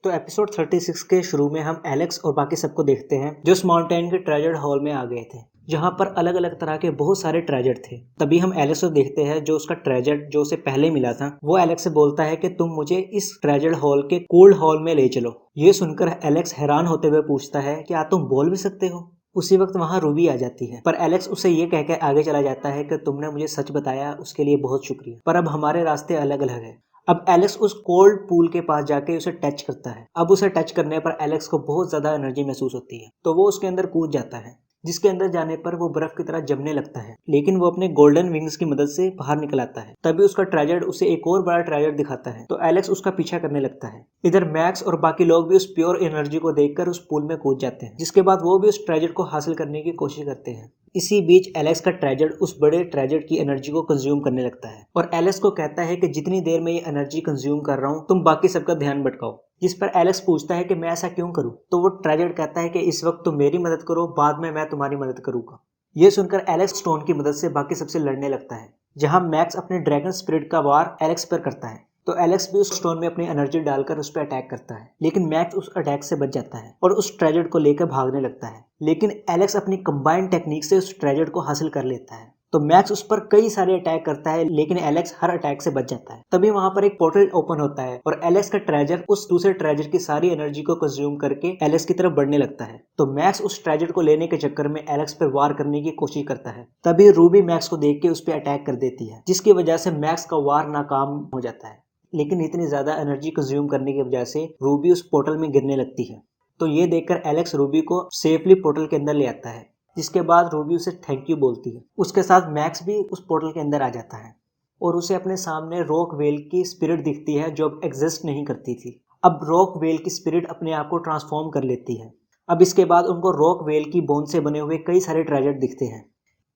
तो एपिसोड 36 के शुरू में हम एलेक्स और बाकी सबको देखते हैं जो इस माउंटेन के ट्रेजर हॉल में आ गए थे, जहाँ पर अलग अलग तरह के बहुत सारे ट्रेजर थे। तभी हम एलेक्स को देखते हैं जो उसका ट्रेजर जो उसे पहले मिला था। वो एलेक्स से बोलता है कि तुम मुझे इस ट्रेजर हॉल के कोल्ड हॉल में ले चलो। ये सुनकर एलेक्स हैरान होते हुए पूछता है क्या तुम बोल भी सकते हो। उसी वक्त वहाँ रूबी आ जाती है, पर एलेक्स उसे ये कहकर आगे चला जाता है कि तुमने मुझे सच बताया, उसके लिए बहुत शुक्रिया, पर अब हमारे रास्ते अलग अलग है। अब एलेक्स उस कोल्ड पूल के पास जाके उसे टच करता है। अब उसे टच करने पर एलेक्स को बहुत ज्यादा एनर्जी महसूस होती है, तो वो उसके अंदर कूद जाता है, जिसके अंदर जाने पर वो बर्फ की तरह जमने लगता है, लेकिन वो अपने गोल्डन विंग्स की मदद से बाहर निकल आता है। तभी उसका ट्रेजर उसे एक और बड़ा ट्रेजर दिखाता है, तो एलेक्स उसका पीछा करने लगता है। इधर मैक्स और बाकी लोग भी उस प्योर एनर्जी को देखकर उस पूल में कूद जाते हैं, जिसके बाद वो भी उस ट्रेजर को हासिल करने की कोशिश करते हैं। इसी बीच एलेक्स का ट्रेजर उस बड़े ट्रेजर की एनर्जी को कंज्यूम करने लगता है और एलेक्स को कहता है कि जितनी देर में ये एनर्जी कंज्यूम कर रहा हूँ तुम बाकी सबका ध्यान भटकाओ। जिस पर एलेक्स पूछता है कि मैं ऐसा क्यों करूं, तो वो ट्रेजर कहता है कि इस वक्त तुम मेरी मदद करो, बाद में मैं तुम्हारी मदद करूंगा। ये सुनकर एलेक्स स्टोन की मदद से बाकी सबसे लड़ने लगता है, जहां मैक्स अपने ड्रैगन स्पिरिट का वार एलेक्स पर करता है। तो एलेक्स भी उस स्टोन में अपनी एनर्जी डालकर उस पर अटैक करता है, लेकिन मैक्स उस अटैक से बच जाता है और उस ट्रेजर को लेकर भागने लगता है। लेकिन एलेक्स अपनी कंबाइंड टेक्निक से उस ट्रेजर को हासिल कर लेता है। तो मैक्स उस पर कई सारे अटैक करता है, लेकिन एलेक्स हर अटैक से बच जाता है। तभी वहां पर एक पोर्टल ओपन होता है और एलेक्स का ट्रेजर उस दूसरे ट्रेजर की सारी एनर्जी को कंज्यूम करके एलेक्स की तरफ बढ़ने लगता है। तो मैक्स उस ट्रेजर को लेने के चक्कर में एलेक्स पर वार करने की कोशिश करता है। तभी रूबी मैक्स को देख के उस पर अटैक कर देती है, जिसकी वजह से मैक्स का वार नाकाम हो जाता है। लेकिन इतनी ज्यादा एनर्जी कंज्यूम करने की वजह से रूबी उस पोर्टल में गिरने लगती है। तो ये देखकर एलेक्स रूबी को सेफली पोर्टल के अंदर ले आता है, जिसके बाद रूबी उसे थैंक यू बोलती है। उसके साथ मैक्स भी उस पोर्टल के अंदर आ जाता है और उसे अपने सामने रॉक वेल की स्पिरिट दिखती है जो अब एग्जिस्ट नहीं करती थी। अब रॉक वेल की स्पिरिट अपने आप को ट्रांसफॉर्म कर लेती है। अब इसके बाद उनको रॉक वेल की बोन से बने हुए कई सारे ट्रेजर दिखते हैं,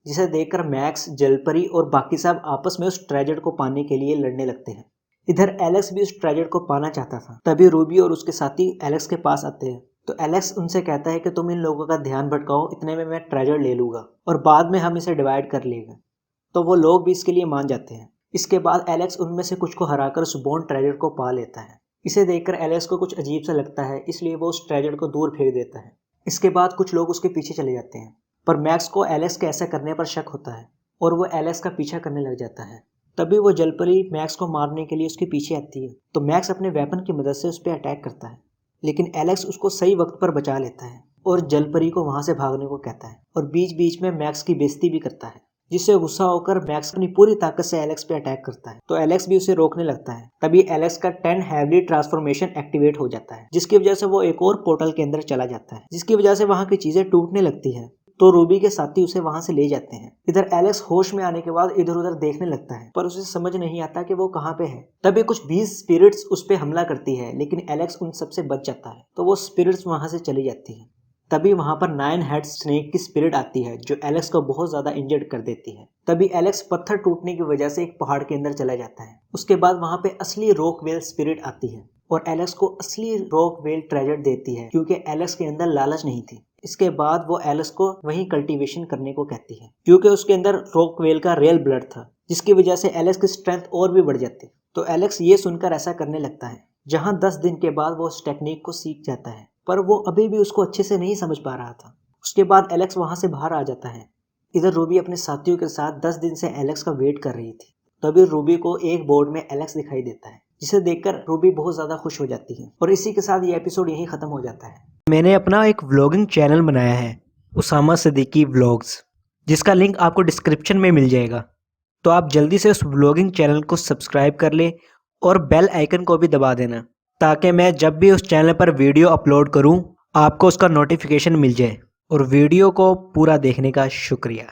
जिसे देखकर मैक्स, जलपरी और बाकी सब आपस में उस ट्रेजर को पाने के लिए लड़ने लगते हैं। इधर एलेक्स भी उस ट्रेजर को पाना चाहता था। तभी रूबी और उसके साथी एलेक्स के पास आते हैं, तो एलेक्स उनसे कहता है कि तुम इन लोगों का ध्यान भटकाओ, इतने में मैं ट्रेजर ले लूंगा और बाद में हम इसे डिवाइड कर लेंगे। तो वो लोग भी इसके लिए मान जाते हैं। इसके बाद एलेक्स उनमें से कुछ को हराकर उस बॉन्ड ट्रेजर को पा लेता है। इसे देखकर एलेक्स को कुछ अजीब सा लगता है, इसलिए वो उस ट्रेजर को दूर फेंक देता है। इसके बाद कुछ लोग उसके पीछे चले जाते हैं, पर मैक्स को एलेक्स के ऐसा करने पर शक होता है और वो एलेक्स का पीछा करने लग जाता है। तभी वो जलपरी मैक्स को मारने के लिए उसके पीछे आती है, तो मैक्स अपने वेपन की मदद से उस पर अटैक करता है, लेकिन एलेक्स उसको सही वक्त पर बचा लेता है और जलपरी को वहां से भागने को कहता है और बीच बीच में मैक्स की बेइज्जती भी करता है, जिससे गुस्सा होकर मैक्स अपनी पूरी ताकत से एलेक्स पे अटैक करता है। तो एलेक्स भी उसे रोकने लगता है। तभी एलेक्स का 10 हैवी ट्रांसफॉर्मेशन एक्टिवेट हो जाता है, जिसकी वजह से वो एक और पोर्टल के अंदर चला जाता है, जिसकी वजह से वहां की चीजें टूटने लगती है। तो रूबी के साथी उसे वहां से ले जाते हैं। इधर एलेक्स होश में आने के बाद इधर उधर देखने लगता है, पर उसे समझ नहीं आता कि वो कहाँ पे है। तभी कुछ 20 स्पिरिट्स उस पे हमला करती है, लेकिन एलेक्स उन सबसे बच जाता है, तो वो स्पिरिट्स वहां से चली जाती है। तभी वहां पर 9 हेड स्नेक की स्पिरिट आती है, जो एलेक्स को बहुत ज्यादा इंजर्ड कर देती है। तभी एलेक्स पत्थर टूटने की वजह से एक पहाड़ के अंदर चला जाता है। उसके बाद वहां पे असली रॉक वेल स्पिरिट आती है और एलेक्स को असली रॉक वेल ट्रेजर देती है, क्योंकि एलेक्स के अंदर लालच नहीं थी। इसके बाद वो एलेक्स को वहीं कल्टीवेशन करने को कहती है, क्योंकि उसके अंदर रॉक वेल का रियल ब्लड था, जिसकी वजह से एलेक्स की स्ट्रेंथ और भी बढ़ जाती। तो एलेक्स ये सुनकर ऐसा करने लगता है, जहां 10 दिन के बाद वो उस टेक्निक को सीख जाता है, पर वो अभी भी उसको अच्छे से नहीं समझ पा रहा था। उसके बाद एलेक्स वहां से बाहर आ जाता है। इधर रूबी अपने साथियों के साथ 10 दिन से एलेक्स का वेट कर रही थी। तभी रूबी को एक बोर्ड में एलेक्स दिखाई देता है, जिसे देखकर रूबी बहुत ज्यादा खुश हो जाती है और इसी के साथ ये एपिसोड यहीं खत्म हो जाता है। मैंने अपना एक व्लॉगिंग चैनल बनाया है, उसामा सिद्दीकी व्लॉग्स, जिसका लिंक आपको डिस्क्रिप्शन में मिल जाएगा। तो आप जल्दी से उस व्लॉगिंग चैनल को सब्सक्राइब कर ले और बेल आइकन को भी दबा देना, ताकि मैं जब भी उस चैनल पर वीडियो अपलोड करूं आपको उसका नोटिफिकेशन मिल जाए। और वीडियो को पूरा देखने का शुक्रिया।